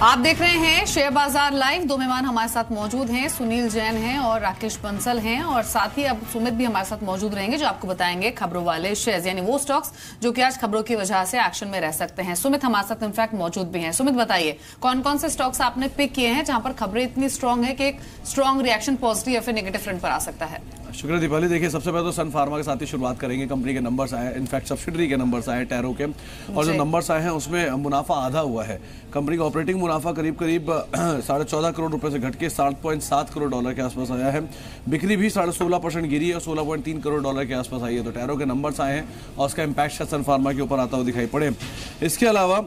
आप देख रहे हैं शेयर बाजार लाइव। दो मेहमान हमारे साथ मौजूद हैं, सुनील जैन हैं और राकेश बंसल हैं, और साथ ही अब सुमित भी हमारे साथ मौजूद रहेंगे जो आपको बताएंगे खबरों वाले शेयर्स, यानी वो स्टॉक्स जो कि आज खबरों की वजह से एक्शन में रह सकते हैं। सुमित हमारे साथ इनफैक्ट मौजूद भी हैं। सुमित बताइए कौन कौन से स्टॉक्स आपने पिक किए हैं जहां पर खबरें इतनी स्ट्रांग है कि एक स्ट्रांग रिएक्शन पॉजिटिव या फिर नेगेटिव फ्रंट पर आ सकता है। शुक्रिया दीपाली। देखिए, सबसे पहले तो सन फार्मा के साथ ही शुरुआत करेंगे। कंपनी के नंबर्स आए, इनफैक्ट सब्सिडरी के नंबर्स आए टैरो के, और जो नंबर्स आए हैं उसमें मुनाफा आधा हुआ है। कंपनी का ऑपरेटिंग मुनाफा करीब 14.5 करोड़ रुपए से घट के $7.7 करोड़ डॉलर के आसपास आया है। बिक्री भी 16.5% गिरी है और 16.3 करोड़ डॉलर के आसपास आई है। तो टैरो के नंबर्स आए हैं और उसका इम्पैक्ट सन फार्मा के ऊपर आता हुआ दिखाई पड़े। इसके अलावा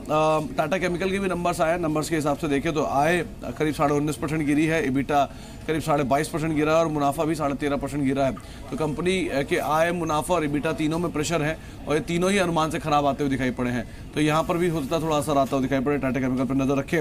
टाटा केमिकल के भी नंबर्स आए। नंबर्स के हिसाब से देखें तो आय करीब 19.5% गिरी है, EBITDA करीब 22.5% गिरा है और मुनाफा भी 13.5% गिरा है। तो कंपनी के आय, मुनाफा और EBITDA तीनों में प्रेशर है और ये तीनों ही अनुमान से खराब आते हुए दिखाई पड़े हैं। तो यहाँ पर भी हो सकता है थोड़ा असर आता हुआ दिखाई पड़े। टाटा केमिकल पर नजर रखें।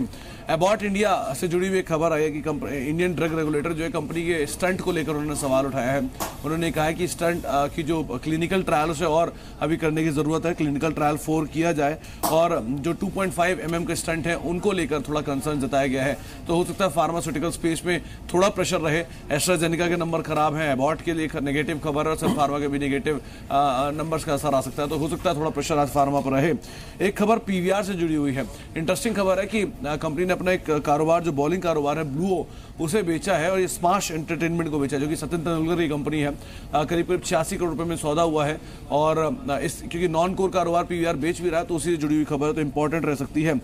अबॉट इंडिया से जुड़ी हुई एक खबर आई है कि इंडियन ड्रग रेगुलेटर जो है कंपनी के स्टंट को लेकर उन्होंने सवाल उठाया है। उन्होंने कहा है कि स्टंट की जो क्लिनिकल ट्रायल उसे और अभी करने की जरूरत है। क्लिनिकल ट्रायल 4 किया जाए और जो 2.5 mm के स्टंट हैं उनको लेकर थोड़ा कंसर्न जताया गया है। तो हो सकता है फार्मास्यूटिकल स्पेस में थोड़ा प्रेशर रहे। एस्ट्राजेनेका के नंबर खराब हैं, अबॉट के लिए नेगेटिव खबर है और सन फार्मा के भी नेगेटिव नंबर्स का असर आ सकता है। तो हो सकता है थोड़ा प्रेशर आज फार्मा पर रहे। एक खबर पीवीआर से जुड़ी हुई है। इंटरेस्टिंग खबर है कि कंपनी ने अपना एक कारोबार, जो बॉलिंग कारोबार है ब्लूओ, उसे बेचा है और ये स्माश एंटरटेनमेंट को बेचा है, जो कि सचिन तेंदुलकर की कंपनी है। करीब 86 करोड़ रुपए में सौदा हुआ है और क्योंकि नॉन कोर कारोबार पीवीआर बेच भी रहा है तो उसी से जुड़ी हुई खबर है, तो इंपॉर्टेंट रह सकती है।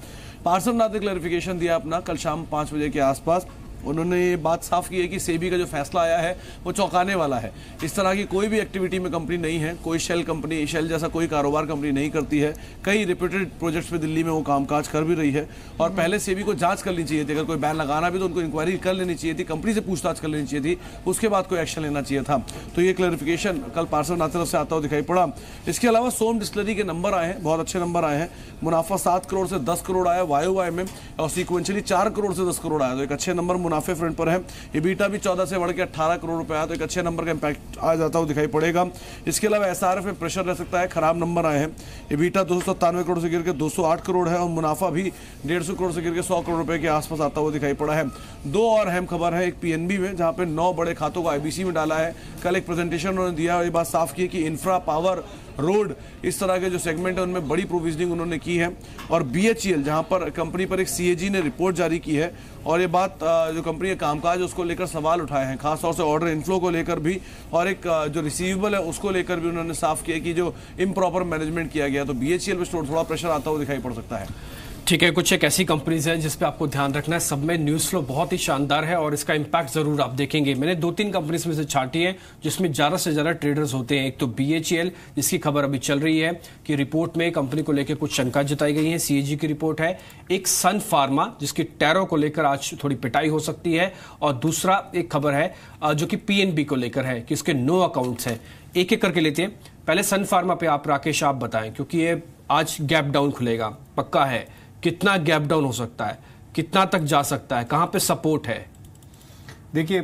पार्श्वनाथ ने क्लैरिफिकेशन दिया अपना कल शाम 5 बजे के आसपास। उन्होंने ये बात साफ की है कि सेबी का जो फैसला आया है वो चौंकाने वाला है। इस तरह की कोई भी एक्टिविटी में कंपनी नहीं है, कोई शेल जैसा कोई कारोबार कंपनी नहीं करती है। कई रिप्यूटेड प्रोजेक्ट्स पे दिल्ली में वो कामकाज कर भी रही है और पहले सेबी को जांच कर लेनी चाहिए थी। अगर कोई बैन लगाना भी तो उनको इंक्वायरी कर लेनी चाहिए थी, कंपनी से पूछताछ कर लेनी चाहिए थी, उसके बाद कोई एक्शन लेना चाहिए था। तो ये क्लैरिफिकेशन कल पार्श्वनाथ तरफ से आता हुआ दिखाई पड़ा। इसके अलावा सोम डिस्टिलरी के नंबर आए हैं, बहुत अच्छे नंबर आए हैं। मुनाफा 7 करोड़ से 10 करोड़ आया YOY में और सीक्वेंशियली 4 करोड़ से 10 करोड़ आया। तो एक अच्छे नंबर मुनाफे फ्रंट पर है। EBITDA भी 14 से बढ़ के 18 करोड़ रुपए आया, तो एक अच्छे नंबर का इंपैक्ट आ जाता हुआ दिखाई पड़ेगा। इसके अलावा SRF में प्रेशर रह सकता है, खराब नंबर आए हैं। EBITDA 297 करोड़ से गिर के 208 करोड़ है और मुनाफा भी 150 करोड़ से गिर के 100 करोड़ रुपए के आसपास आता हुआ दिखाई पड़ा है। दो और अहम खबर है, एक PNB में जहां पे 9 बड़े खातों को IBC में डाला है। कल एक प्रेजेंटेशन उन्होंने दिया और ये बात साफ की कि इंफ्रा, पावर, रोड, इस तरह के जो सेगमेंट है उनमें बड़ी प्रोविजनिंग उन्होंने की है। और BHEL जहां पर कंपनी पर एक CAG ने रिपोर्ट जारी की है और ये बात जो कंपनी का कामकाज उसको लेकर सवाल उठाए हैं, खासतौर से ऑर्डर इनफ्लो को लेकर भी और एक जो रिसीवेबल है उसको लेकर भी उन्होंने साफ किया कि जो इम्प्रॉपर मैनेजमेंट किया गया। तो BHEL पे थोड़ा प्रेशर आता हुआ दिखाई पड़ सकता है। ठीक है, कुछ एक ऐसी कंपनीज हैं जिस पे आपको ध्यान रखना है। सब में न्यूज फ्लो बहुत ही शानदार है और इसका इंपैक्ट जरूर आप देखेंगे। मैंने 2-3 कंपनीज में से छांटी है जिसमें ज्यादा से ज्यादा ट्रेडर्स होते हैं। एक तो BHEL, जिसकी खबर अभी चल रही है कि रिपोर्ट में कंपनी को लेकर कुछ शंका जताई गई है, CAG की रिपोर्ट है। एक सन फार्मा जिसकी टैरो को लेकर आज थोड़ी पिटाई हो सकती है, और दूसरा एक खबर है जो कि PNB को लेकर है कि उसके 9 अकाउंट्स हैं। एक एक करके लेते हैं। पहले सन फार्मा पे राकेश आप बताएं, क्योंकि ये आज गैप डाउन खुलेगा, पक्का है। कितना गैप डाउन हो सकता है, कितना तक जा सकता है, कहां पे सपोर्ट है? देखिए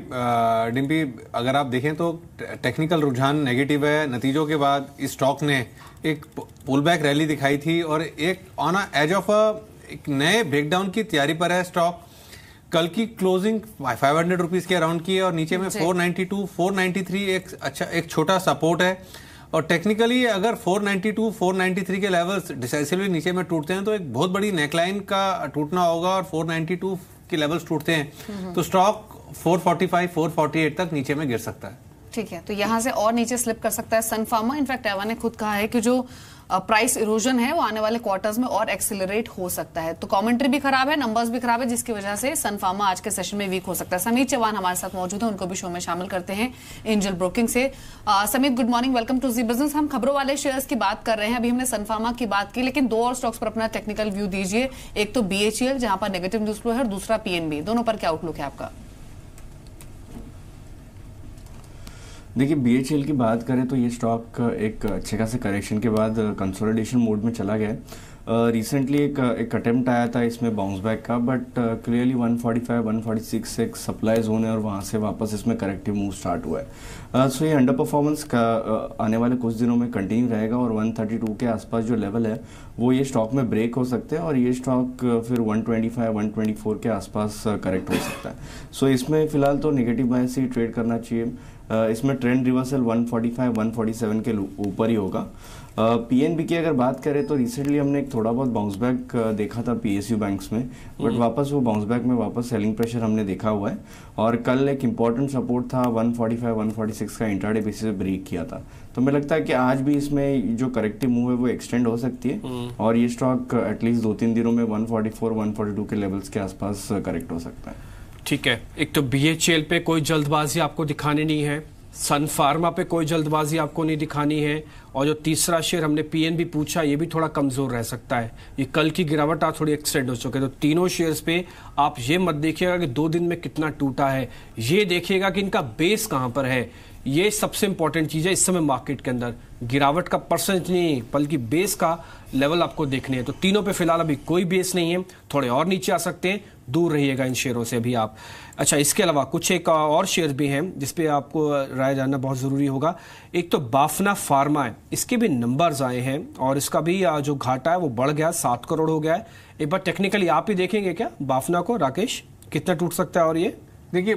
डिम्पी, अगर आप देखें तो टेक्निकल रुझान नेगेटिव है। नतीजों के बाद इस स्टॉक ने एक पुल बैक रैली दिखाई थी और एक ऑन एज ऑफ एक नए ब्रेकडाउन की तैयारी पर है स्टॉक। कल की क्लोजिंग 500 रुपीज के अराउंड की है और नीचे में 492, 493 एक छोटा सपोर्ट है। और टेक्निकली अगर 492, 493 के लेवल्स डिसाइसिवली नीचे में टूटते हैं तो एक बहुत बड़ी नेकलाइन का टूटना होगा और 492 के लेवल्स टूटते हैं तो स्टॉक 445, 448 तक नीचे में गिर सकता है। ठीक है, तो यहां से और नीचे स्लिप कर सकता है सन फार्मा। इनफैक्ट एवा ने खुद कहा है कि जो प्राइस इरोजन है वो आने वाले क्वार्टर्स में और एक्सेलरेट हो सकता है। तो कमेंट्री भी खराब है, नंबर्स भी खराब है, जिसकी वजह से सन फार्मा आज के सेशन में वीक हो सकता है। समीत चौहान हमारे साथ मौजूद है, उनको भी शो में शामिल करते हैं एंजल ब्रोकिंग से। Sameet, good morning, welcome to Zee Business. हम खबरों वाले शेयर्स की बात कर रहे हैं, अभी हमने सन फार्मा की बात की, लेकिन 2 और स्टॉक्स पर अपना टेक्निकल व्यू दीजिए। एक तो BHEL जहां पर नेगेटिव न्यूज फ्लो है और दूसरा PNB, दोनों पर क्या आउटलुक है आपका? देखिए, BHEL की बात करें तो ये स्टॉक एक अच्छे खासे करेक्शन के बाद कंसोलिडेशन मोड में चला गया है। रिसेंटली एक अटेम्प्ट आया था इसमें बाउंस बैक का, बट क्लियरली 145 146 एक सप्लाई जोन है और वहाँ से वापस इसमें करेक्टिव मूव स्टार्ट हुआ है। सो ये अंडर परफॉर्मेंस का आने वाले कुछ दिनों में कंटिन्यू रहेगा और 132 के आसपास जो लेवल है वो ये स्टॉक में ब्रेक हो सकते हैं और ये स्टॉक फिर 125 124 के आसपास करेक्ट हो सकता है। सो इसमें फिलहाल तो नेगेटिव बायस ही ट्रेड करना चाहिए। इसमें ट्रेंड रिवर्सल 145 147 के ऊपर ही होगा। पीएनबी की अगर बात करें तो रिसेंटली हमने एक थोड़ा बहुत बाउंस बैक देखा था पीएसयू बैंक्स में, बट वापस वो बाउंस बैक में वापस सेलिंग प्रेशर हमने देखा हुआ है और कल एक इंपॉर्टेंट सपोर्ट था 145 146 का इंट्राडे बेसिस पे ब्रेक किया था। तो मुझे लगता है कि आज भी इसमें जो करेक्टिव मूव है वो एक्सटेंड हो सकती है और ये स्टॉक एटलीस्ट 2-3 दिनों में 144 142 के लेवल्स के आसपास करेक्ट हो सकता है। ठीक है, एक तो BHEL पे कोई जल्दबाजी आपको दिखानी नहीं है, सन फार्मा पे कोई जल्दबाजी आपको नहीं दिखानी है और जो तीसरा शेयर हमने PNB पूछा ये भी थोड़ा कमजोर रह सकता है। ये कल की गिरावट आज थोड़ी एक्सटेंड हो चुके हैं, तो तीनों शेयर्स पे आप ये मत देखिएगा कि 2 दिन में कितना टूटा है, ये देखिएगा कि इनका बेस कहां पर है। ये सबसे इंपॉर्टेंट चीज है इस समय मार्केट के अंदर, गिरावट का परसेंट नहीं बल्कि बेस का लेवल आपको देखने हैं। तो तीनों पे फिलहाल अभी कोई बेस नहीं है, थोड़े और नीचे आ सकते हैं, दूर रहिएगा इन शेयरों से भी आप। अच्छा, इसके अलावा कुछ एक और शेयर भी हैं जिसपे आपको राय जानना बहुत जरूरी होगा। एक तो बाफना फार्मा है, इसके भी नंबर्स आए हैं और इसका भी जो घाटा है वो बढ़ गया, 7 करोड़ हो गया है। एक बार टेक्निकली आप ही देखेंगे क्या बाफना को, राकेश, कितना टूट सकता है? और ये देखिए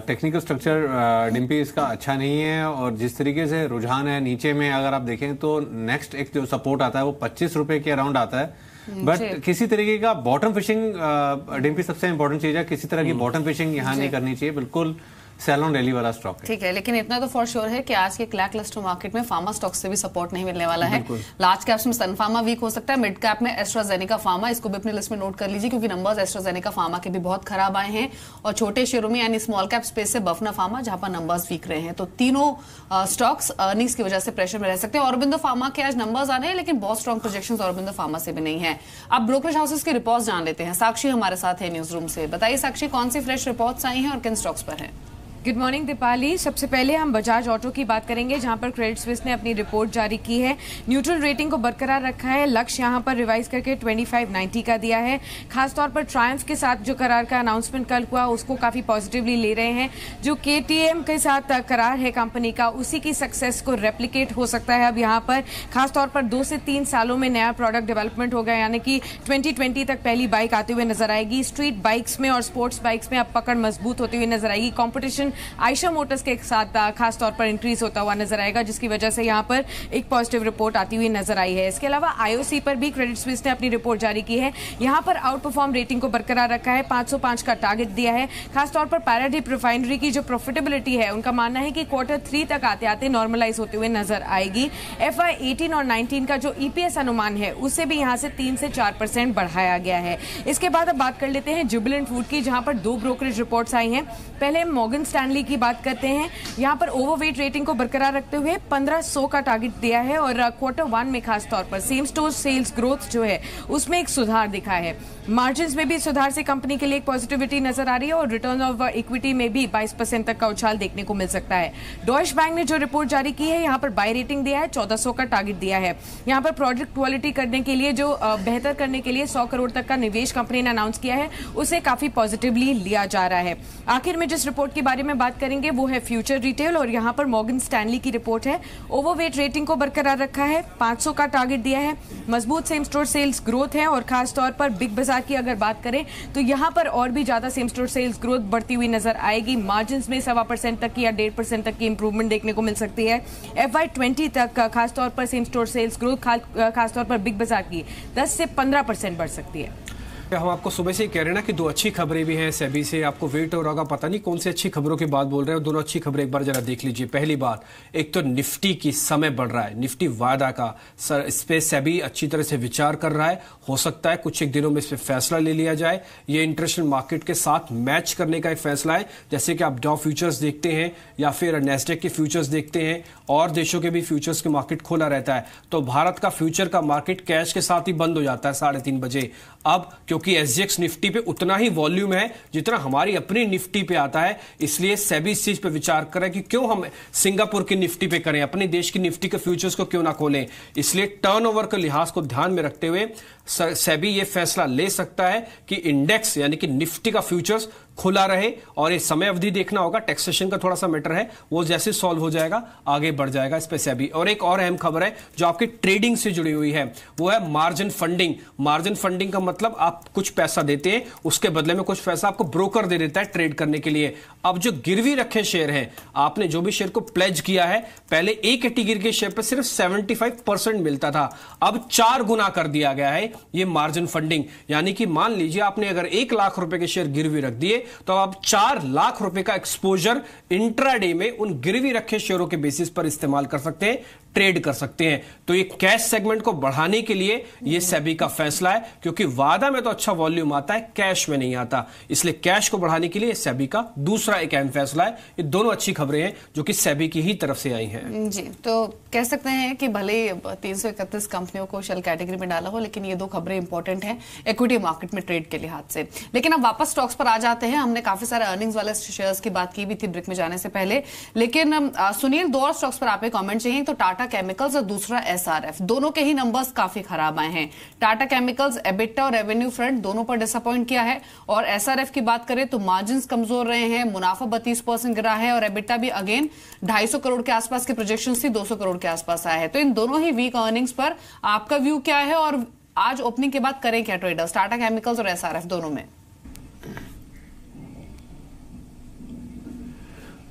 टेक्निकल स्ट्रक्चर डिम्पी इसका अच्छा नहीं है और जिस तरीके से रुझान है नीचे में अगर आप देखें तो नेक्स्ट एक जो सपोर्ट आता है वो 25 रुपए के अराउंड आता है, बट किसी तरीके का बॉटम फिशिंग डिम्पी सबसे इंपॉर्टेंट चीज है, किसी तरह की बॉटम फिशिंग यहाँ नहीं करनी चाहिए, बिल्कुल सेल ऑन रैली वाला स्टॉक है। ठीक है, लेकिन इतना तो फॉर श्योर है कि आज के लैकलस्टर मार्केट में फार्मा स्टॉक से भी सपोर्ट नहीं मिलने वाला है। लार्ज कैप्स में सन फार्मा वीक हो सकता है, मिड कैप में एस्ट्राजेनेका फार्मा, इसको भी अपनी लिस्ट में नोट कर लीजिए क्योंकि नंबर्स एस्ट्राजेनेका फार्मा के भी बहुत खराब आए हैं। और छोटे शेयरों में यानी स्मॉल कैप स्पेस से बफना फार्मा जहां पर नंबर्स वीक रहे हैं, तो तीनों स्टॉक्स अर्निंग्स की वजह से प्रेशर में रह सकते हैं। औरबिंदो फार्मा के आज नंबर्स आ रहे हैं लेकिन बहुत स्ट्रॉन्ग प्रोजेक्शंस औरबिंदो फार्मा से भी नहीं है। अब ब्रोकरेज हाउसेस के रिपोर्ट्स जान लेते हैं। साक्षी हमारे साथ है न्यूज रूम से। बताइए साक्षी, कौन सी फ्रेश रिपोर्ट्स आई हैं और किन स्टॉक्स पर है? Good morning Deepali. सबसे पहले हम बजाज ऑटो की बात करेंगे जहां पर क्रेडिट स्विस ने अपनी रिपोर्ट जारी की है। न्यूट्रल रेटिंग को बरकरार रखा है, लक्ष्य यहां पर रिवाइज करके 2590 का दिया है। खासतौर पर ट्रायम्फ के साथ जो करार का अनाउंसमेंट कल हुआ उसको काफी पॉजिटिवली ले रहे हैं। जो KTM के साथ करार है कंपनी का उसी की सक्सेस को रेप्लिकेट हो सकता है अब यहाँ पर। खासतौर पर 2 से 3 सालों में नया प्रोडक्ट डेवलपमेंट होगा, यानी कि 2020 तक पहली बाइक आते हुए नजर आएगी। स्ट्रीट बाइक्स में और स्पोर्ट्स बाइक्स में अब पकड़ मजबूत होती हुई नजर आएगी। कॉम्पिटिशन आयशा मोटर्स के साथ खास तौर पर इंक्रीज होता हुआ नजर आएगा, जिसकी वजह से यहां पर एक पॉजिटिव रिपोर्ट आती हुई नजर आई है। इसके अलावा IOC पर भी क्रेडिट स्विस ने अपनी रिपोर्ट जारी की है। यहां पर आउट परफॉर्म रेटिंग को बरकरार रखा है, 505 का टारगेट दिया है। खासतौर पर पैराडीप रिफाइनरी की जो प्रॉफिटेबिलिटी है उनका मानना है कि Q3 तक आते आते नॉर्मलाइज होते हुए नजर आएगी। FY 18 और 19 का जो EPS अनुमान है उसे भी यहां से 3 से 4% बढ़ाया गया है। इसके बाद अब बात कर लेते हैं जुबिलेंट फूड की, जहां पर 2 ब्रोकरेज रिपोर्ट्स आई हैं। पहले मॉर्गन स्टैनली की बात करते हैं। यहां पर ओवरवेट रेटिंग को बरकरार रखते हुए 1500 का टारगेट दिया है और Q1 में खास तौर पर सेम स्टोर सेल्स ग्रोथ जो है उसमें एक सुधार दिखा है। मार्जिन्स में भी सुधार से कंपनी के लिए एक पॉजिटिविटी नजर आ रही है और रिटर्न ऑफ इक्विटी में भी 22% तक का उछाल देखने को मिल सकता है। डॉइश बैंक ने जो रिपोर्ट जारी की है यहां पर बाय रेटिंग दिया है, 1400 का टारगेट दिया है। यहां पर प्रोडक्ट क्वालिटी करने के लिए जो बेहतर करने के लिए 100 करोड़ तक का निवेश कंपनी ने अनाउंस किया है उसे काफी पॉजिटिवली लिया जा रहा है। आखिर में जिस रिपोर्ट के बारे में बात करेंगे वो है फ्यूचर रिटेल और यहां पर मॉर्गन स्टैनली की रिपोर्ट है। ओवरवेट रेटिंग को बरकरार रखा है, 500 का टारगेट दिया है। मजबूत सेम स्टोर सेल्स ग्रोथ है और खास तौर पर बिग बाजार की अगर बात करें तो यहां पर और भी ज्यादा सेम स्टोर सेल्स ग्रोथ बढ़ती हुई नजर आएगी। मार्जिन्स में 1.25% तक की या 1.5% तक की इंप्रूवमेंट देखने को मिल सकती है। FY 20 तक खासतौर पर सेम स्टोर सेल्स ग्रोथ खासतौर पर बिग बाजार की 10 से 15% बढ़ सकती है। हम आपको सुबह से ही कह रहे हैं ना कि 2 अच्छी खबरें भी हैं सेबी से, आपको वेट हो रहा होगा, पता नहीं कौन सी अच्छी खबरों की बात बोल रहे हैं। दोनों अच्छी खबरें एक बार जरा देख लीजिए। पहली बात, एक तो निफ्टी की समय बढ़ रहा है, निफ्टी वायदा का सर इस पे सेबी अच्छी तरह से विचार कर रहा है। हो सकता है कुछ एक दिनों में इस पर फैसला ले लिया जाए। ये इंटरनेशनल मार्केट के साथ मैच करने का एक फैसला है, जैसे कि आप डाउ फ्यूचर्स देखते हैं या फिर नेस्डेक के फ्यूचर्स देखते हैं और देशों के भी फ्यूचर्स के मार्केट खोला रहता है, तो भारत का फ्यूचर का मार्केट कैश के साथ ही बंद हो जाता है 3:30 बजे। अब क्योंकि SGX निफ्टी पे उतना ही वॉल्यूम है जितना हमारी अपनी निफ्टी पे आता है, इसलिए सेबी इस चीज पे विचार कर रहा है कि क्यों हम सिंगापुर की निफ्टी पे करें, अपने देश की निफ्टी के फ्यूचर्स को क्यों ना खोलें। इसलिए टर्नओवर के लिहाज को ध्यान में रखते हुए सेबी ये फैसला ले सकता है कि इंडेक्स यानी कि निफ्टी का फ्यूचर्स खुला रहे, और ये समय अवधि देखना होगा, टैक्सेशन का थोड़ा सा मैटर है, वो जैसे सॉल्व हो जाएगा आगे बढ़ जाएगा इस पे सेबी। और एक और अहम खबर है जो आपकी ट्रेडिंग से जुड़ी हुई है, वो है मार्जिन फंडिंग। मार्जिन फंडिंग का मतलब आप कुछ पैसा देते हैं, उसके बदले में कुछ पैसा आपको ब्रोकर दे देता है ट्रेड करने के लिए। अब जो गिरवी रखे शेयर हैं, आपने जो भी शेयर को प्लेज किया है, पहले एक कैटेगरी के शेयर पर सिर्फ 75% मिलता था, अब 4 गुना कर दिया गया है ये मार्जिन फंडिंग। यानी कि मान लीजिए आपने अगर 1 लाख रुपए के शेयर गिरवी रख दिए तो आप 4 लाख रुपए का एक्सपोजर इंट्राडे में उन गिरवी रखे शेयरों के बेसिस पर इस्तेमाल कर सकते हैं, ट्रेड कर सकते हैं। तो ये कैश सेगमेंट को बढ़ाने के लिए ये सेबी का फैसला है, क्योंकि वादा में तो अच्छा वॉल्यूम आता है, कैश में नहीं आता, इसलिए कैश को बढ़ाने के लिए सेबी का दूसरा एक अहम फैसला है। ये दोनों अच्छी खबरें हैं जो कि सेबी की ही तरफ से आई हैं। जी, तो कह सकते हैं कि भले 331 कंपनियों को शेल कैटेगरी में डाला हो, लेकिन ये 2 खबरें इंपॉर्टेंट हैं इक्विटी मार्केट में ट्रेड के लिहाज से। लेकिन अब वापस स्टॉक्स पर आ जाते हैं। हमने काफी सारे अर्निंग्स वाले शेयर्स की बात की भी थी ब्रेक में जाने से पहले, लेकिन सुनील, 2 और स्टॉक्स पर आपके कमेंट चाहिए। तो टाटा केमिकल्स और दूसरा एसआरएफ, दोनों के ही नंबर्स काफी खराब आए हैं। टाटा केमिकल्स एबिटा और रेवेन्यू फ्रंट दोनों पर डिसअपॉइंट किया है, और एसआरएफ की बात करें तो मार्जिन कमजोर रहे हैं, मुनाफा 32% गिरा है, और एबिटा भी अगेन 250 करोड़ के आसपास की प्रोजेक्शन थी, 200 करोड़ के आसपास आया है। तो इन दोनों ही वीक अर्निंग्स पर आपका व्यू क्या है, और आज ओपनिंग के बाद करें क्या ट्रेडर्स टाटा केमिकल्स और एसआरएफ दोनों में?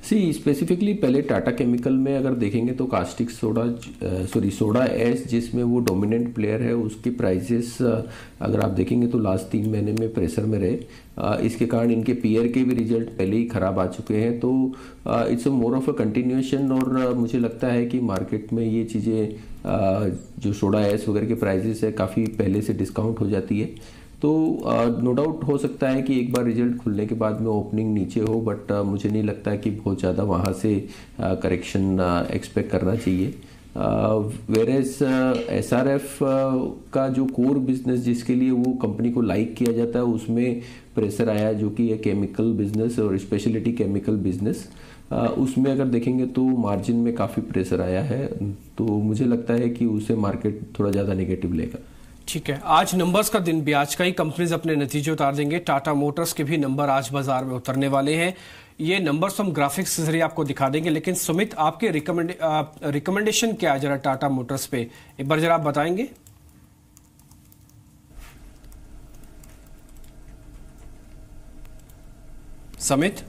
स्पेसिफिकली पहले टाटा केमिकल में अगर देखेंगे तो कास्टिक सोडा एश जिसमें वो डोमिनेंट प्लेयर है, उसकी प्राइसेस अगर आप देखेंगे तो लास्ट 3 महीने में प्रेशर में रहे। इसके कारण इनके पीयर के भी रिजल्ट पहले ही खराब आ चुके हैं। तो it's more of a continuation, और मुझे लगता है कि मार्केट में ये चीज़ें जो सोडा एश वगैरह के प्राइसेस है काफ़ी पहले से डिस्काउंट हो जाती है। तो नो डाउट हो सकता है कि एक बार रिजल्ट खुलने के बाद में ओपनिंग नीचे हो, बट मुझे नहीं लगता है कि बहुत ज़्यादा वहाँ से करेक्शन एक्सपेक्ट करना चाहिए। वेरेस एसआरएफ का जो कोर बिजनेस जिसके लिए वो कंपनी को लाइक किया जाता है, उसमें प्रेशर आया, जो कि है केमिकल बिजनेस और स्पेशलिटी केमिकल बिजनेस। उसमें अगर देखेंगे तो मार्जिन में काफ़ी प्रेशर आया है, तो मुझे लगता है कि उसे मार्केट थोड़ा ज़्यादा नेगेटिव लेगा। ठीक है, आज नंबर्स का दिन भी, आज कई कंपनीज अपने नतीजे उतार देंगे। टाटा मोटर्स के भी नंबर आज बाजार में उतरने वाले हैं। ये नंबर्स हम ग्राफिक्स के जरिए आपको दिखा देंगे, लेकिन सुमित, आपके रिकमेंडेशन क्या है जरा टाटा मोटर्स पे, एक बार जरा आप बताएंगे। समित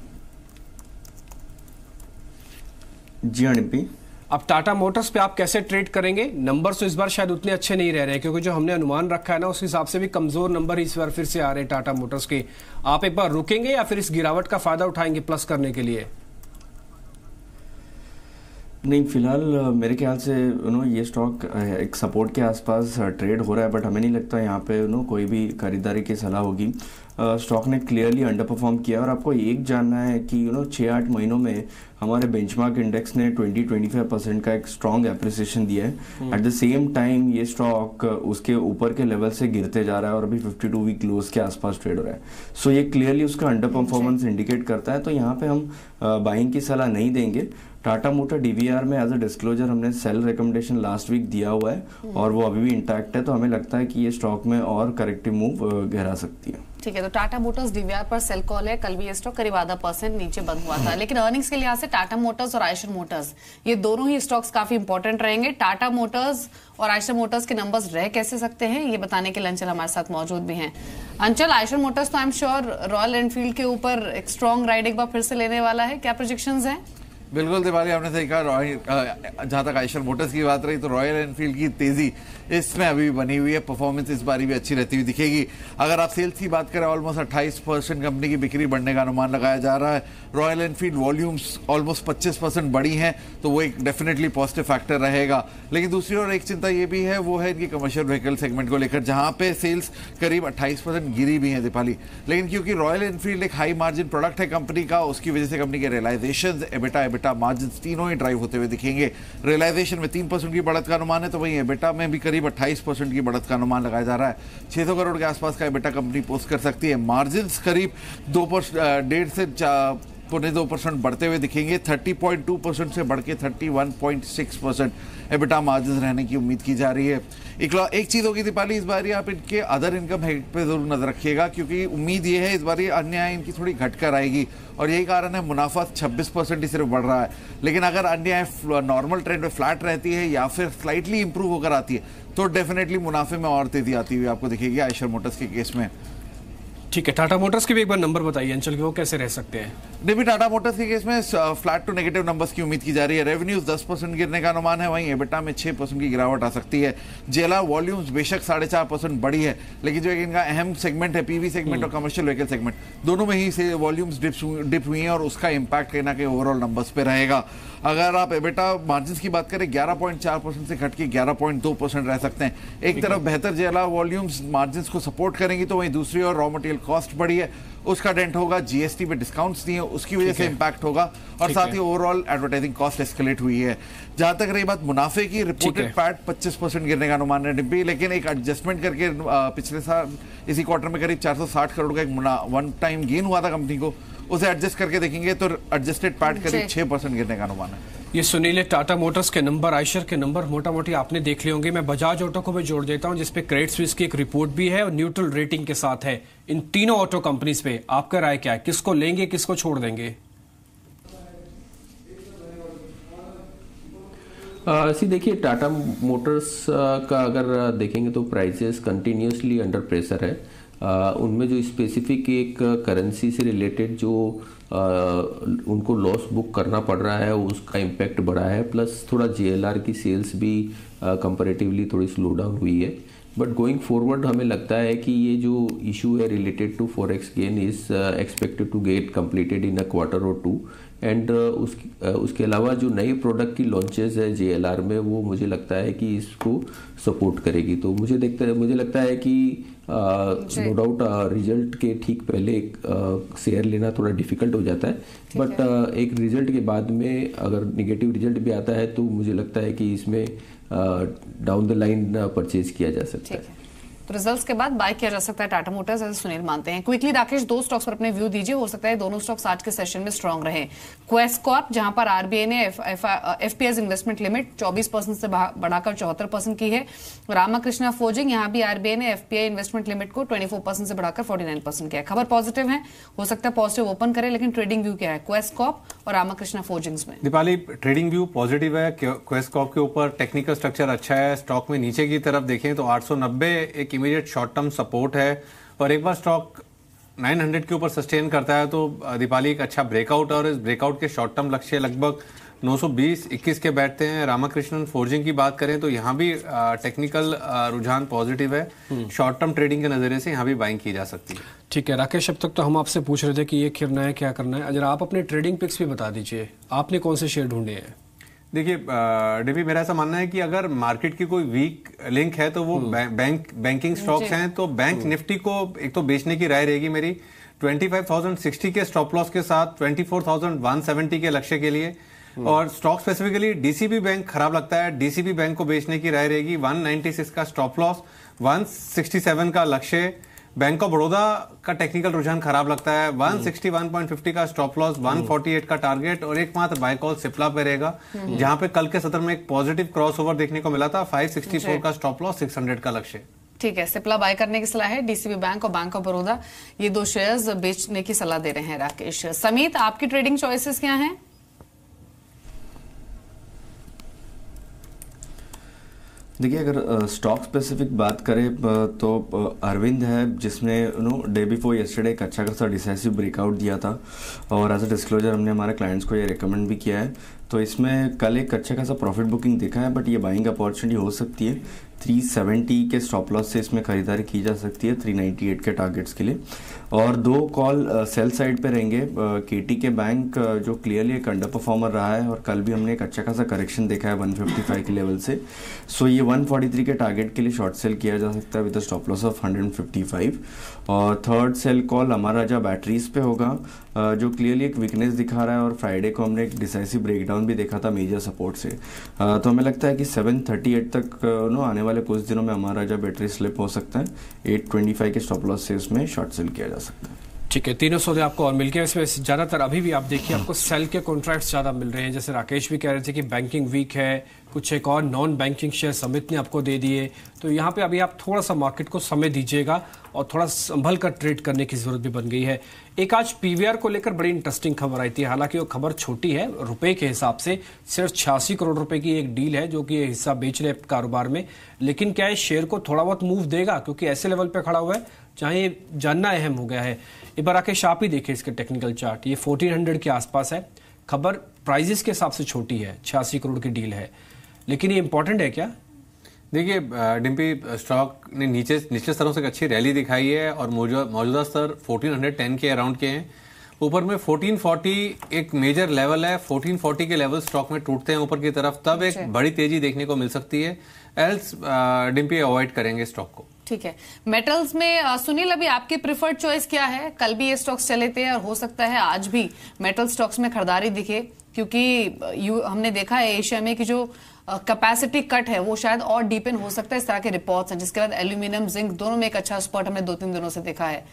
जी हाँ डिम्पी, अब टाटा मोटर्स पे आप कैसे ट्रेड करेंगे? नंबर तो इस बार शायद उतने अच्छे नहीं रह रहे, क्योंकि जो हमने अनुमान रखा है ना उस हिसाब से भी कमजोर नंबर इस बार फिर से आ रहे हैं टाटा मोटर्स के। आप एक बार रुकेंगे या फिर इस गिरावट का फायदा उठाएंगे प्लस करने के लिए? नहीं, फिलहाल मेरे ख्याल से ये स्टॉक एक सपोर्ट के आसपास ट्रेड हो रहा है, बट हमें नहीं लगता यहाँ पे कोई भी खरीदारी की सलाह होगी। स्टॉक ने क्लियरली अंडर परफॉर्म किया, और आपको एक जानना है कि 6-8 महीनों में हमारे बेंचमार्क इंडेक्स ने 20-25% का एक स्ट्रॉन्ग एप्रिसिएशन दिया है। एट द सेम टाइम ये स्टॉक उसके ऊपर के लेवल से गिरते जा रहा है, और अभी 52 वीक क्लोज के आसपास ट्रेड हो रहा है। सो ये क्लियरली उसका अंडर परफॉर्मेंस इंडिकेट करता है। तो यहाँ पे हम बाइंग की सलाह नहीं देंगे। टाटा मोटर डीवीआर में एज अ डिस्क्लोजर हमने सेल रिकमेंडेशन लास्ट वीक दिया हुआ है, और वो अभी भी इंटैक्ट है। तो हमें लगता है कि ये स्टॉक में और करेक्टिव मूव गहरा सकती है। ठीक है, तो टाटा मोटर्स डीवीआर पर सेल कॉल है। कल भी ये स्टॉक करीब ½ % नीचे बंद हुआ था, लेकिन अर्निंग्स के लिहाज से टाटा मोटर्स और आयशर मोटर्स ये दोनों ही स्टॉक्स काफी इंपॉर्टेंट रहेंगे। टाटा मोटर्स और आयशर मोटर्स के नंबर्स रह कैसे सकते हैं, ये बताने के लिए अंचल हमारे साथ मौजूद भी हैं। अंचल, आयशर मोटर्स तो I am sure royal Enfield के ऊपर एक स्ट्रॉन्ग राइड एक बार फिर से लेने वाला है, क्या प्रोजेक्शंस हैं? बिल्कुल दीपाली, आपने सही कहा। जहाँ तक आयशर मोटर्स की बात रही तो रॉयल एनफील्ड की तेजी इसमें अभी भी बनी हुई है। परफॉर्मेंस इस बारी भी अच्छी रहती हुई दिखेगी। अगर आप सेल्स की बात करें, ऑलमोस्ट 28% कंपनी की बिक्री बढ़ने का अनुमान लगाया जा रहा है। रॉयल एनफील्ड वॉल्यूम्स ऑलमोस्ट 25% बढ़ी हैं, तो वो एक डेफिनेटली पॉजिटिव फैक्टर रहेगा। लेकिन दूसरी ओर एक चिंता ये भी है, वो है इनकी कमर्शियल व्हीकल सेगमेंट को लेकर, जहाँ पे सेल्स करीब 28% गिरी भी है दीपाली। लेकिन क्योंकि रॉयल एनफील्ड एक हाई मार्जिन प्रोडक्ट है कंपनी का, उसकी वजह से कंपनी के रियलाइजेशन, एबिटा मार्जिन तीनों ही ड्राइव होते हुए दिखेंगे। रियलाइजेशन में 3% की बढ़त का अनुमान है, तो वहीं एबिटा में भी करीब 28% की बढ़त का अनुमान लगाया जा रहा है। 600 करोड़ के आसपास का एबिटा कंपनी पोस्ट कर सकती है। मार्जिन करीब 2.5 से 0.2% बढ़ते हुए दिखेंगे। 30.2% से बढ़ के 31.6% एबिटा मार्जिन रहने की उम्मीद की जा रही है। एक चीज़ होगी दीपाली, इस बार आप इनके अदर इनकम हेड पे जरूर नजर रखिएगा, क्योंकि उम्मीद ये है इस बार अन्य आय इनकी थोड़ी घटकर आएगी और यही कारण है मुनाफा 26% ही सिर्फ बढ़ रहा है। लेकिन अगर अन्य आय नॉर्मल ट्रेंड में फ्लैट रहती है या फिर स्लाइटली इंप्रूव होकर आती है तो डेफिनेटली मुनाफे में और तेजी आती हुई आपको दिखेगी आयशर मोटर्स के केस में। ठीक है, टाटा मोटर्स के भी एक बार नंबर बताइए अंचल के, वो कैसे रह सकते हैं? डेबी टाटा मोटर्स के केस में फ्लैट टू नेगेटिव नंबर्स की उम्मीद की जा रही है। रेवेन्यूज 10% गिरने का अनुमान है, वहीं एबिटा में 6% की गिरावट आ सकती है। जेला वॉल्यूम्स बेशक 4.5% बढ़ी है, लेकिन जो इनका अहम सेगमेंट है पीवी सेगमेंट और कमर्शियल व्हीकल सेगमेंट, दोनों में ही से वॉल्यूम्स डिप हुई हैं और उसका इंपैक्ट कहीं ना कहीं ओवरऑल नंबर्स पे रहेगा। अगर आप एबिटा मार्जिन की बात करें 11.4% से घट के 11.2% रह सकते हैं। एक तरफ बेहतर जेला वॉल्यूम्स मार्जिन को सपोर्ट करेंगी तो वहीं दूसरी ओर रॉ मटेरियल कॉस्ट बढ़ी है, उसका डेंट होगा। जीएसटी पे डिस्काउंट्स दिए उसकी वजह से इंपैक्ट होगा और साथ ही ओवरऑल एडवर्टाइजिंग कॉस्ट एस्केलेट हुई है। जहां तक रही बात मुनाफे की, रिपोर्टेड पैट 25% गिरने का अनुमान है डिब्बी, लेकिन एक एडजस्टमेंट करके पिछले साल इसी क्वार्टर में करीब 460 करोड़ का एक वन टाइम गेन हुआ था कंपनी को, उसे एडजस्ट करके देखेंगे तो एडजस्टेड पैट करीब 6% गिरने का अनुमान है। ये सुनील टाटा मोटर्स के नंबर, आयशर के नंबर मोटा मोटी आपने देख लिए होंगे। मैं बजाज ऑटो को भी जोड़ देता हूं जिसपे क्रेडिट स्विस की एक रिपोर्ट भी है और न्यूट्रल रेटिंग के साथ है। इन तीनों ऑटो कंपनीज पे आपका राय क्या है, किसको लेंगे किसको छोड़ देंगे? देखिए टाटा मोटर्स का अगर देखेंगे तो प्राइसेस कंटिन्यूसली अंडर प्रेशर है। उनमें जो स्पेसिफिक एक करेंसी से रिलेटेड जो उनको लॉस बुक करना पड़ रहा है उसका इम्पैक्ट बढ़ा है, प्लस थोड़ा जेएलआर की सेल्स भी कंपैरेटिवली थोड़ी स्लो डाउन हुई है। बट गोइंग फॉरवर्ड हमें लगता है कि ये जो इशू है related to forex gain is expected to get completed in a quarter और टू, एंड उसके अलावा जो नए प्रोडक्ट की लॉन्चेस है जेएलआर में वो मुझे लगता है कि इसको सपोर्ट करेगी। तो मुझे लगता है कि नो डाउट रिजल्ट के ठीक पहले शेयर लेना थोड़ा डिफिकल्ट हो जाता है, बट एक रिजल्ट के बाद में अगर निगेटिव रिजल्ट भी आता है तो मुझे लगता है कि इसमें डाउन द लाइन परचेज किया जा सकता है। तो रिजल्ट्स के बाद बाय किया जा सकता है टाटा मोटर्स, ऐसे सुनील मानते हैं। क्विकली राकेश, दो स्टॉक्स पर अपने व्यू दीजिए, हो सकता है दोनों स्टॉक्स आज के सेशन में स्ट्रांग रहे। क्वेस्ट कॉर्प जहां पर आरबीआई ने एफपीएस इन्वेस्टमेंट लिमिट 24% से बढ़ाकर 74% की है। रामाकृष्णा फोर्जिंग, यहां भी आरबीआई ने एफपीआई इन्वेस्टमेंट लिमिट को 24% से बढ़ाकर 49% किया है। खबर पॉजिटिव है, हो सकता है पॉजिटिव ओपन करे, लेकिन ट्रेडिंग व्यू क्या है क्वेस्ट कॉर्प और रामाकृष्णा फोर्जिंग्स में? दीपाली, ट्रेडिंग व्यू पॉजिटिव है। क्वेस्ट कॉर्प के ऊपर टेक्निकल स्ट्रक्चर अच्छा है। स्टॉक में नीचे की तरफ देखें तो 890 एक इमीडिएट शॉर्ट टर्म सपोर्ट है और एक बार स्टॉक 900 के ऊपर सस्टेन करता है तो दीपाली एक अच्छा ब्रेकआउट, और इस ब्रेकआउट के शॉर्ट टर्म लक्ष्य लगभग 920-21 के बैठते हैं। रामाकृष्णन फोर्जिंग की बात करें तो यहाँ भी टेक्निकल रुझान पॉजिटिव है। शॉर्ट टर्म ट्रेडिंग के नजरिए से यहाँ भी बाइंग की जा सकती है। ठीक है राकेश, अब तक तो हम आपसे पूछ रहे थे कि ये करना है क्या करना है, अगर आप अपने ट्रेडिंग पिक्स भी बता दीजिए, आपने कौन से शेयर ढूंढे हैं? देखिए डेवी, मेरा ऐसा मानना है कि अगर मार्केट की कोई वीक लिंक है तो वो बैंकिंग स्टॉक्स हैं। तो बैंक निफ्टी को एक तो बेचने की राय रहेगी मेरी 25,060 के स्टॉप लॉस के साथ 24,170 के लक्ष्य के लिए। और स्टॉक स्पेसिफिकली डीसीबी बैंक खराब लगता है, डीसीबी बैंक को बेचने की राय रहेगी। 196 का स्टॉप लॉस, 167 का लक्ष्य। बैंक ऑफ बड़ौदा का टेक्निकल रुझान खराब लगता है, 161.50 का स्टॉप लॉस, 148 का टारगेट, और एकमात्र बाय कॉल सिप्ला पे रहेगा जहां पे कल के सत्र में एक पॉजिटिव क्रॉसओवर देखने को मिला था। 564 का स्टॉप लॉस, 600 का लक्ष्य। ठीक है, सिप्ला बाय करने की सलाह है। डीसीबी बैंक और बैंक ऑफ बड़ौदा ये दो शेयर्स बेचने की सलाह दे रहे हैं राकेश। समीत, आपकी ट्रेडिंग चॉइसेस क्या हैं? देखिए, अगर स्टॉक स्पेसिफिक बात करें तो अरविंद है जिसने डे बिफोर यस्टरडे एक अच्छा खासा डिसाइसिव ब्रेकआउट दिया था और एज अ डिस्क्लोजर हमने हमारे क्लाइंट्स को ये रिकमेंड भी किया है। तो इसमें कल एक अच्छा खासा प्रॉफिट बुकिंग दिखा है, बट ये बाइंग अपॉर्चुनिटी हो सकती है। 370 के स्टॉप लॉस से इसमें खरीदारी की जा सकती है 398 के टारगेट्स के लिए। और दो कॉल सेल साइड पे रहेंगे। केटी के बैंक जो क्लियरली एक अंडर परफॉर्मर रहा है और कल भी हमने एक अच्छा खासा करेक्शन देखा है 155 के लेवल से। सो ये 143 के टारगेट के लिए शॉर्ट सेल किया जा सकता है विद स्टॉप लॉस ऑफ 155। और थर्ड सेल कॉल हमारा जो बैटरीज पे होगा जो क्लियरली एक वीकनेस दिखा रहा है और फ्राइडे को हमने एक डिसाइसिव ब्रेकडाउन भी देखा था मेजर सपोर्ट से। तो हमें लगता है कि 738 तक आने वाले कुछ दिनों में हमारा जो बैटरी स्लिप हो सकता है। 825 के स्टॉप लॉस से उसमें शॉर्ट सेल किया जा सकता है। ठीक है, तीनों सौदे आपको और मिल गए। इसमें ज्यादातर अभी भी आप देखिए आपको सेल के कॉन्ट्रैक्ट्स ज्यादा मिल रहे हैं। जैसे राकेश भी कह रहे थे कि बैंकिंग वीक है, कुछ एक और नॉन बैंकिंग शेयर समित ने आपको दे दिए। तो यहाँ पे अभी आप थोड़ा सा मार्केट को समय दीजिएगा और थोड़ा संभल कर ट्रेड करने की जरूरत भी बन गई है। एक आज पीवीआर को लेकर बड़ी इंटरेस्टिंग खबर आई थी, हालांकि वो खबर छोटी है रुपए के हिसाब से, सिर्फ 86 करोड़ रुपए की एक डील है जो कि हिस्सा बेच रहे कारोबार में। लेकिन क्या इस शेयर को थोड़ा बहुत मूव देगा, क्योंकि ऐसे लेवल पे खड़ा हुआ है जहां ये जानना अहम हो गया है। एक बार राकेश आप ही देखिए इसके टेक्निकल चार्ट, ये 1400 के आसपास है। खबर प्राइजेस के हिसाब से छोटी है, 86 करोड़ की डील है, लेकिन ये इंपॉर्टेंट है क्या? देखिए डिम्पी, स्टॉक ने निचले स्तरों से एक अच्छी रैली दिखाई है और मौजूदा स्तर 1410 के अराउंड के हैं। ऊपर में 1440 एक मेजर लेवल है। 1440 के लेवल स्टॉक में टूटते हैं ऊपर की तरफ, तब एक बड़ी तेजी देखने को मिल सकती है। एल्स डिम्पी अवॉइड करेंगे स्टॉक को। ठीक है, मेटल्स में सुनील अभी आपकी प्रिफर्ड चॉइस क्या है? कल भी ये स्टॉक्स चले थे और हो सकता है आज भी मेटल स्टॉक्स में खरीदारी दिखे, क्योंकि हमने देखा है एशिया में कि जो कैपेसिटी कट है वो शायद और डीपन हो सकता है। इस तरह के रिपोर्ट्स हैं, जिसके बाद एल्यूमिनियम जिंक दोनों में एक अच्छा स्पॉट हमने 2-3 दिनों से देखा है।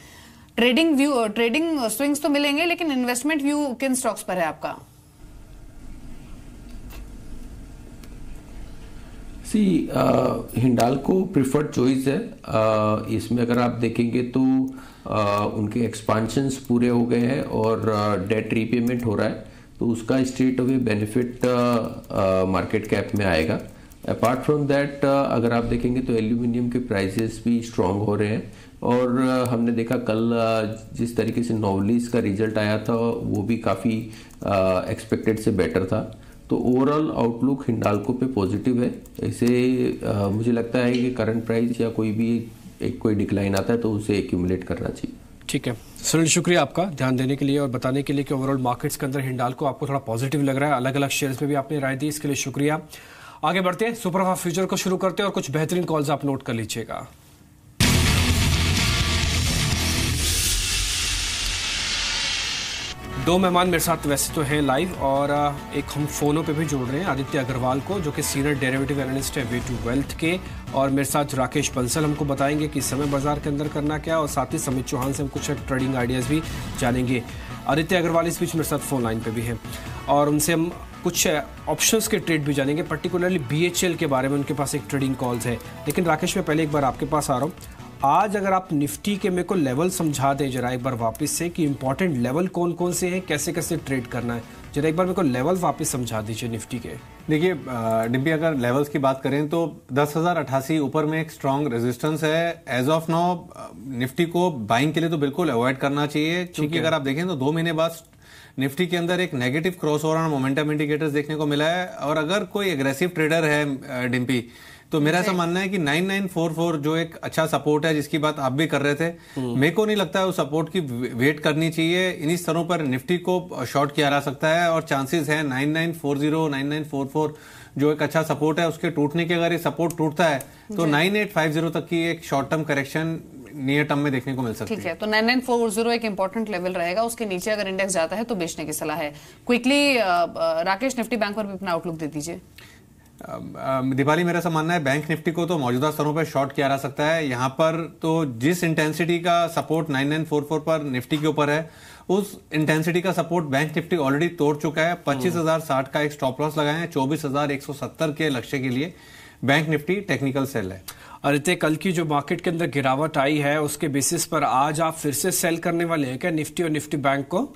ट्रेडिंग स्विंग्स तो मिलेंगे, लेकिन इन्वेस्टमेंट व्यू किन स्टॉक्स पर है आपका? हिंडाल्को प्रिफर्ड चॉइस है। इसमें अगर आप देखेंगे तो उनके एक्सपांशंस पूरे हो गए हैं और डेट रीपेमेंट हो रहा है, तो उसका straight away benefit market cap में आएगा। अपार्ट फ्रॉम दैट अगर आप देखेंगे तो एल्यूमिनियम के प्राइसेस भी स्ट्रांग हो रहे हैं और हमने देखा कल जिस तरीके से नोवलिस का रिजल्ट आया था वो भी काफ़ी एक्सपेक्टेड से बेटर था। तो ओवरऑल आउटलुक हिंडाल्को पे पॉजिटिव है। इसे मुझे लगता है कि करंट प्राइस या कोई डिक्लाइन आता है तो उसे एक्यूमुलेट करना चाहिए। ठीक है सुनील, शुक्रिया आपका ध्यान देने के लिए और बताने के लिए कि ओवरऑल मार्केट्स के अंदर हिंडाल्को आपको थोड़ा पॉजिटिव लग रहा है। अलग अलग शेयर्स में भी आपने राय दी, इसके लिए शुक्रिया। आगे बढ़ते हैं, सुपरफास्ट फ्यूचर को शुरू करते हैं और कुछ बेहतरीन कॉल्स आप नोट कर लीजिएगा। दो मेहमान मेरे साथ वैसे तो हैं लाइव और एक हम फोनों पे भी जोड़ रहे हैं, आदित्य अग्रवाल को जो कि सीनियर डेरिवेटिव एनालिस्ट है वे2 वेल्थ के, और मेरे साथ राकेश बंसल हमको बताएंगे कि समय बाजार के अंदर करना क्या, और साथ ही समित चौहान से हम कुछ ट्रेडिंग आइडियाज़ भी जानेंगे। आदित्य अग्रवाल इस बीच मेरे साथ फोन लाइन पे भी हैं और उनसे हम कुछ ऑप्शंस के ट्रेड भी जानेंगे, पर्टिकुलरली BHEL के बारे में उनके पास एक ट्रेडिंग कॉल्स है। लेकिन राकेश मैं पहले एक बार आपके पास आ रहा हूँ, आज अगर आप निफ्टी के मेरे को लेवल समझा दें जरा एक बार वापस से कि इंपॉर्टेंट लेवल कौन कौन से हैं, कैसे कैसे ट्रेड करना है, जरा एक बार मेरे को लेवल वापस समझा दीजिए निफ्टी के। देखिए डिम्पी, अगर लेवल्स की बात करें तो 10,088 ऊपर में एक स्ट्रांग रेजिस्टेंस है। एज ऑफ नाउ निफ्टी को बाइंग के लिए तो बिल्कुल अवॉइड करना चाहिए, क्योंकि अगर आप देखें तो 2 महीने बाद निफ्टी के अंदर एक नेगेटिव क्रॉसओवर और मोमेंटम इंडिकेटर्स देखने को मिला है। और अगर कोई एग्रेसिव ट्रेडर है डिम्पी, तो मेरा ऐसा मानना है कि 9944 जो एक अच्छा सपोर्ट है जिसकी बात आप भी कर रहे थे, मेरे को नहीं लगता है उस सपोर्ट की वेट करनी चाहिए। इन्हीं स्तरों पर निफ्टी को शॉर्ट किया जा सकता है और चांसेस है 9940 9944 जो एक अच्छा सपोर्ट है उसके टूटने के, अगर ये सपोर्ट टूटता है तो 9850 तक की एक short term correction near term में देखने को मिल सकती है। ठीक है, तो 9940 एक इंपॉर्टेंट लेवल रहेगा, उसके नीचे अगर इंडेक्स जाता है तो बेचने की सलाह है। क्विकली राकेश निफ्टी बैंक पर भी अपना आउटलुक दे दीजिए। दीपाली, मेरा ऐसा मानना है बैंक निफ्टी को तो मौजूदा स्तरों पर शॉर्ट किया जा सकता है। यहां पर तो जिस इंटेंसिटी का सपोर्ट 9944 पर निफ्टी के ऊपर है, उस इंटेंसिटी का सपोर्ट बैंक निफ्टी ऑलरेडी तोड़ चुका है। 25,060 का एक स्टॉप लॉस लगाए हैं, 24,170 के लक्ष्य के लिए बैंक निफ्टी टेक्निकल सेल है। आदित्य, कल की जो मार्केट के अंदर गिरावट आई है उसके बेसिस पर आज आप फिर से सेल करने वाले हैं क्या निफ्टी और निफ्टी बैंक को?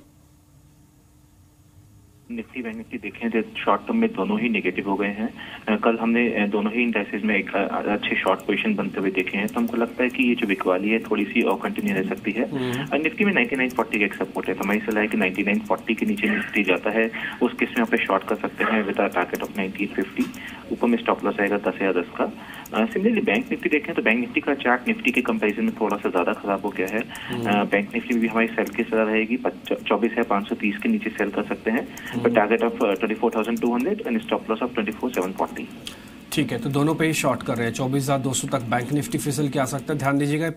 निफ्टी बैंक निफ्टी देखें तो शॉर्ट टर्म में दोनों ही नेगेटिव हो गए हैं। कल हमने दोनों ही इंडेक्सेस में एक अच्छे शॉर्ट पोजीशन बनते हुए देखे हैं, तो हमको लगता है कि ये जो बिकवाली है थोड़ी सी और कंटिन्यू रह सकती है। निफ्टी में 9940 का एक सपोर्ट है, तो हमारी सलाह है कि 9940 के नीचे निफ्टी जाता है उस केस में आप शॉर्ट कर सकते हैं विद टारगेट ऑफ 9850। ऊपर में स्टॉप लॉस आएगा 10,010 का। सिमिलरली बैंक निफ्टी देखें तो बैंक निफ्टी का चार्ट निफ्टी के कंपैरिजन में थोड़ा सा ज्यादा खराब हो गया है। बैंक निफ्टी में भी हमारी सेल की सलाह रहेगी 24,530 के नीचे सेल कर सकते हैं, but target of 24,200 and stop loss of 24,740। ठीक है, तो दोनों पे ही शॉर्ट कर रहे हैं। 24,200 तक बैंक निफ्टी फिसल के आ सकता है। ध्यान दीजिएगा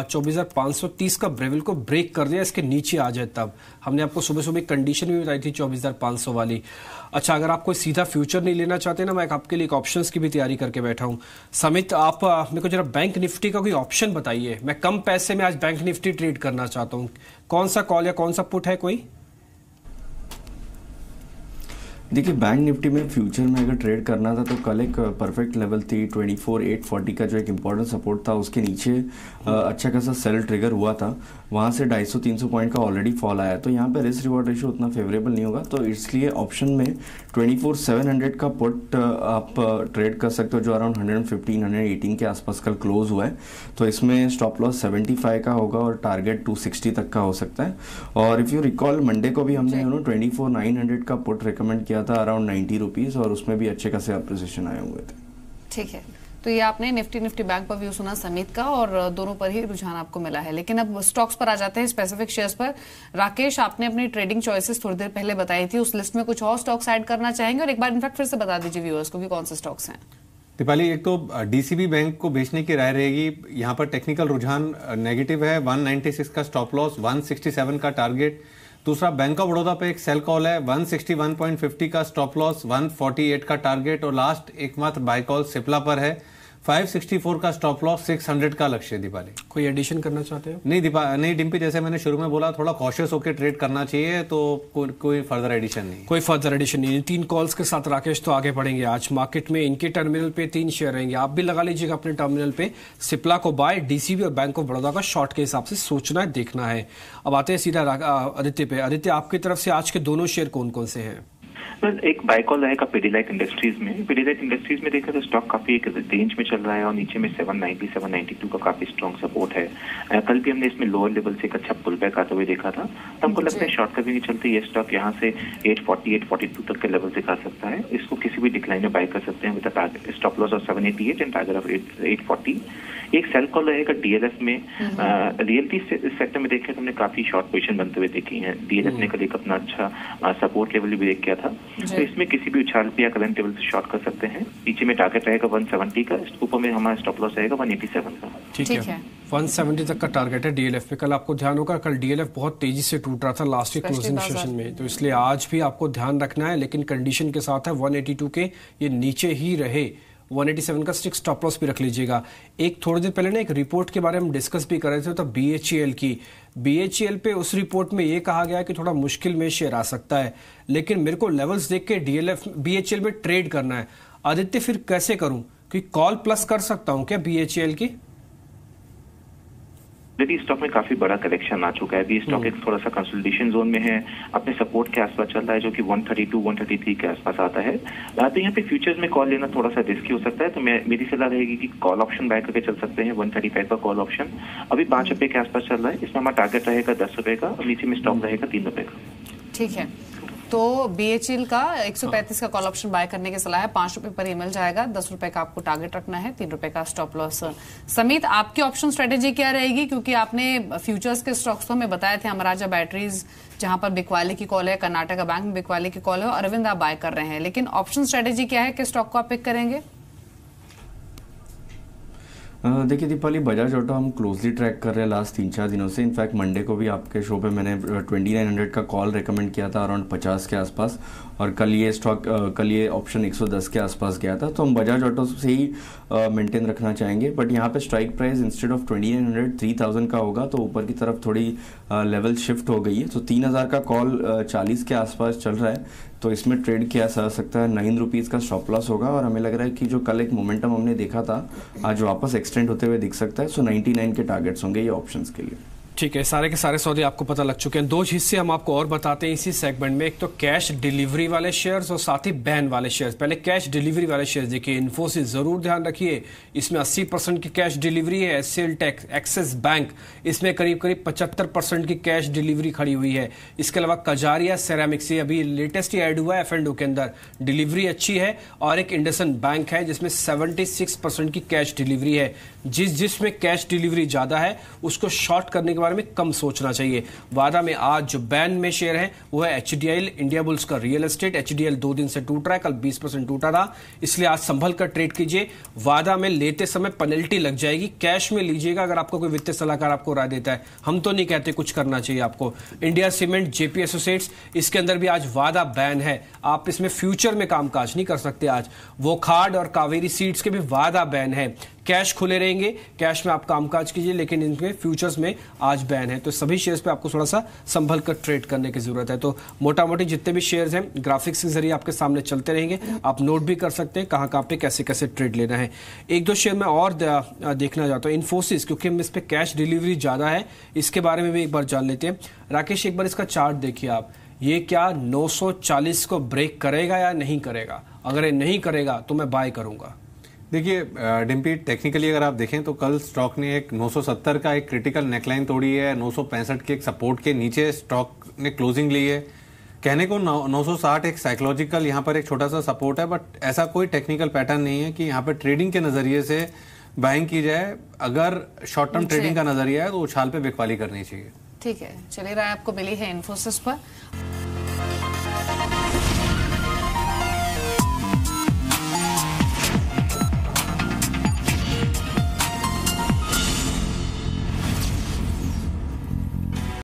24,530 का लेवल को ब्रेक कर दिया, इसके नीचे आ जाए तब। हमने आपको सुबह सुबह कंडीशन भी बताई थी 24,500 वाली। अच्छा, अगर आप कोई सीधा फ्यूचर नहीं लेना चाहते ना, मैं आपके लिए एक ऑप्शंस की भी तैयारी करके बैठा हूं। समित, आप मेरे को जरा बैंक निफ्टी का कोई ऑप्शन बताइए। मैं कम पैसे में आज बैंक निफ्टी ट्रेड करना चाहता हूं। कौन सा कॉल या कौन सा पुट है कोई? देखिए, बैंक निफ्टी में फ्यूचर में अगर ट्रेड करना था तो कल एक परफेक्ट लेवल थी 24,840 का, जो एक इंपॉर्टेंट सपोर्ट था, उसके नीचे अच्छा खासा सेल ट्रिगर हुआ था। वहाँ से 250-300 पॉइंट का ऑलरेडी फॉल आया, तो यहाँ पे रिस्क रिवॉर्ड रेशियो उतना फेवरेबल नहीं होगा, तो इसलिए ऑप्शन में 24,700 का पुट आप ट्रेड कर सकते हो, जो अराउंड 115-118 के आसपास कल क्लोज हुआ है। तो इसमें स्टॉप लॉस 75 का होगा और टारगेट 260 तक का हो सकता है। और इफ़ यू रिकॉल, मंडे को भी हमने 24,900 का पुट रिकमेंड किया था अराउंड 90 रुपीज़, और उसमें भी अच्छे खासे अप्रिसिएशन आए हुए थे। ठीक है, तो ये आपने निफ्टी बैंक पर व्यू सुना समित का, और दोनों पर ही रुझान आपको मिला है। लेकिन अब स्टॉक्स पर आ जाते हैं, स्पेसिफिक शेयर्स पर। राकेश, आपने अपनी ट्रेडिंग चॉइसेस थोड़ी देर पहले बताई थी, उस लिस्ट में कुछ और स्टॉक्स ऐड करना चाहेंगे? और एक बार इनफैक्ट फिर से बता दीजिए व्यूअर्स को भी कौन से स्टॉक्स हैं। दीपाली, एक तो डीसीबी बैंक को बेचने की राय रहेगी। यहाँ पर टेक्निकल रुझान नेगेटिव है। 196 का स्टॉप लॉस, 167 का टारगेट। दूसरा, बैंक ऑफ बड़ौदा पे एक सेल कॉल है, 161.50 का स्टॉप लॉस, 148 का टारगेट। और लास्ट एकमात्र बाय कॉल सिप्ला पर है, 564 का स्टॉप लॉस, 600 का लक्ष्य। दीपाली, कोई एडिशन करना चाहते हो? नहीं डिम्पी, जैसे मैंने शुरू में बोला, थोड़ा कॉशियस होकर ट्रेड करना चाहिए, तो कोई फर्दर एडिशन नहीं। कोई फर्दर एडिशन नहीं। 3 कॉल्स के साथ राकेश तो आगे बढ़ेंगे आज मार्केट में। इनके टर्मिनल पे 3 शेयर रहेंगे, आप भी लगा लीजिएगा अपने टर्मिनल पे। सिप्ला को बाय, डीसीबी और बैंक ऑफ बड़ौदा का शॉर्ट के हिसाब से सोचना है, देखना है। अब आते हैं सीधा आदित्य पे। आदित्य, आपकी तरफ से आज के दोनों शेयर कौन कौन से हैं? एक बाय कॉल रहेगा पीडीलाइट इंडस्ट्रीज में। पीडीलाइट इंडस्ट्रीज में देखा तो स्टॉक काफी एक रेंज में चल रहा है, और नीचे में 792 का काफी स्ट्रॉन्ग सपोर्ट है। कल भी हमने इसमें लोअर लेवल से एक अच्छा पुल बैक आते हुए देखा था, तो हमको लगता है शॉर्ट कभी नहीं चलती। ये स्टॉक यहाँ से 840-842 तक के लेवल दिखा सकता है। इसको किसी भी डिक्लाइन में बाय कर सकते हैं with stop loss of 788 and target of 840। एक सेल कॉल रहेगा डीएलएफ में। रियल्टी सेक्टर में देखें तो हमने काफी शॉर्ट पोजीशन बनते हुए देखी है। डीएलएफ ने कल एक अपना अच्छा सपोर्ट लेवल भी ब्रेक किया था, तो इसमें किसी भी उछाल पे या करंट लेवल से शॉर्ट कर सकते हैं। पीछे में टारगेट रहेगा 170 का, ऊपर में हमारा स्टॉप लॉस रहेगा 187 का। ठीक है, 170 तक का टारगेट है डीएलएफ पे। कल आपको ध्यान होगा, कल डीएलएफ बहुत तेजी से टूट रहा था लास्ट वीक क्लोजिंग सेशन में, तो इसलिए आज भी आपको ध्यान रखना है, लेकिन कंडीशन के साथ है 182 के ये नीचे ही रहे। 187 का स्टिक स्टॉप लॉस भी रख लीजिएगा। एक थोड़ी देर पहले ना एक रिपोर्ट के बारे में डिस्कस भी कर रहे थे, तो बीएचईएल की। बीएचईएल पे उस रिपोर्ट में ये कहा गया कि थोड़ा मुश्किल में शेयर आ सकता है, लेकिन मेरे को लेवल्स देख के डीएलएफ बीएचईएल में ट्रेड करना है। आदित्य, फिर कैसे करूं? कि कॉल प्लस कर सकता हूं क्या बीएचईएल की? यदि स्टॉक में काफी बड़ा करेक्शन आ चुका है, अभी स्टॉक एक थोड़ा सा कंसोलिडेशन जोन में है, अपने सपोर्ट के आसपास चल रहा है, जो कि 132-133 के आसपास आता है। तो यहाँ पे फ्यूचर्स में कॉल लेना थोड़ा सा रिस्की हो सकता है, तो मेरी सलाह रहेगी कि कॉल ऑप्शन बाय करके चल सकते हैं। 135 का कॉल ऑप्शन अभी 5 रुपए के आसपास चल रहा है। इसमें हमारा टारगेट रहेगा 10 रुपए का, और नीचे में स्टॉक रहेगा 3 रुपए का। ठीक है, तो बीएचईएल का 135 का कॉल ऑप्शन बाय करने की सलाह है। 5 रुपए पर ही मिल जाएगा, 10 रुपए का आपको टारगेट रखना है, 3 रुपए का स्टॉप लॉस। समित, आपकी ऑप्शन स्ट्रेटेजी क्या रहेगी? क्योंकि आपने फ्यूचर्स के स्टॉक्स तो हमें बताए थे, अमराजा बैटरीज जहां पर बिकवाली की कॉल है, कर्नाटका बैंक में बिकवाली की कॉल है, और अरविंद आप बाय कर रहे हैं, लेकिन ऑप्शन स्ट्रेटेजी क्या है? किस स्टॉक को आप पिक करेंगे? देखिए दीपाली, बजाज ऑटो हम क्लोजली ट्रैक कर रहे हैं लास्ट 3-4 दिनों से। इनफैक्ट मंडे को भी आपके शो पे मैंने 2900 का कॉल रेकमेंड किया था अराउंड 50 के आसपास, और कल ये ऑप्शन 110 के आसपास गया था, तो हम बजाज ऑटो से ही मेंटेन रखना चाहेंगे। बट यहाँ पे स्ट्राइक प्राइस इंस्टेड ऑफ 2900 3000 का होगा, तो ऊपर की तरफ थोड़ी लेवल शिफ्ट हो गई है, तो 3000 का कॉल 40 के आसपास चल रहा है, तो इसमें ट्रेड किया जा सकता है। 9 रुपीज़ का स्टॉप लॉस होगा, और हमें लग रहा है कि जो कल एक मोमेंटम हमने देखा था आज वापस एक्सटेंड होते हुए दिख सकता है। सो 99 के टारगेट्स होंगे ये ऑप्शंस के लिए। ठीक है, सारे के सारे सौदे आपको पता लग चुके हैं। 2 हिस्से हम आपको और बताते हैं इसी सेगमेंट में, एक तो कैश डिलीवरी वाले शेयर्स और साथ ही बैन वाले शेयर्स। पहले कैश डिलीवरी वाले शेयर्स देखिए। इन्फोसिस जरूर ध्यान रखिए, इसमें 80% की कैश डिलीवरी है। एचसीएल टेक, एक्सिस बैंक, इसमें करीब 75% की कैश डिलीवरी खड़ी हुई है। इसके अलावा कजारिया सेरामिक्स, ये अभी लेटेस्ट ही ऐड हुआ है F&O के अंदर, डिलीवरी अच्छी है। और एक इंडसन बैंक है जिसमें 76% की कैश डिलीवरी है। जिसमें कैश डिलीवरी ज्यादा है उसको शॉर्ट करने के बाद बारे में कम सोचना चाहिए। वादा में आज जो बैन में शेयर है वो है HDL, इंडिया बुल्स का रियल एस्टेट। HDL 2 दिन से टूट रहा है, कल 20% टूटा था, इसलिए आज संभल कर ट्रेड कीजिए। वादा में लेते समय पेनल्टी लग जाएगी, कैश में लीजिएगा अगर आपको कोई वित्तीय सलाहकार आपको राय देता है। हम तो नहीं कहते कुछ करना चाहिए आपको। इंडिया सीमेंट, JP एसोसिएट्स, इसके अंदर भी आज वादा बैन है, आप इसमें फ्यूचर में कामकाज नहीं कर सकते आज। वो खाड और कावेरी सीड्स के भी वादा बैन है, कैश खुले रहेंगे, कैश में आप कामकाज कीजिए, लेकिन इनके फ्यूचर्स में आज बैन है। तो सभी शेयर्स पे आपको थोड़ा सा संभल कर ट्रेड करने की जरूरत है। तो मोटा मोटी जितने भी शेयर्स हैं ग्राफिक्स के जरिए आपके सामने चलते रहेंगे, आप नोट भी कर सकते हैं कहां पे कैसे कैसे ट्रेड लेना है। एक दो शेयर में और देखना चाहता हूं, इन्फोसिस, क्योंकि इस पे कैश डिलीवरी ज्यादा है, इसके बारे में भी एक बार जान लेते हैं। राकेश, एक बार इसका चार्ट देखिए आप, ये क्या 940 को ब्रेक करेगा या नहीं करेगा? अगर ये नहीं करेगा तो मैं बाय करूंगा। देखिए डिम्पी, टेक्निकली अगर आप देखें तो कल स्टॉक ने एक 970 का एक क्रिटिकल नेकलाइन तोड़ी है, 965 के एक सपोर्ट के नीचे स्टॉक ने क्लोजिंग ली है। कहने को 960 एक साइकोलॉजिकल यहाँ पर एक छोटा सा सपोर्ट है, बट ऐसा कोई टेक्निकल पैटर्न नहीं है कि यहाँ पर ट्रेडिंग के नजरिए से बाइंग की जाए। अगर शॉर्ट टर्म ट्रेडिंग का नजरिया है तो उछाल पे बिकवाली करनी चाहिए। ठीक है, चलिए राय आपको मिली है इन्फोसिस पर।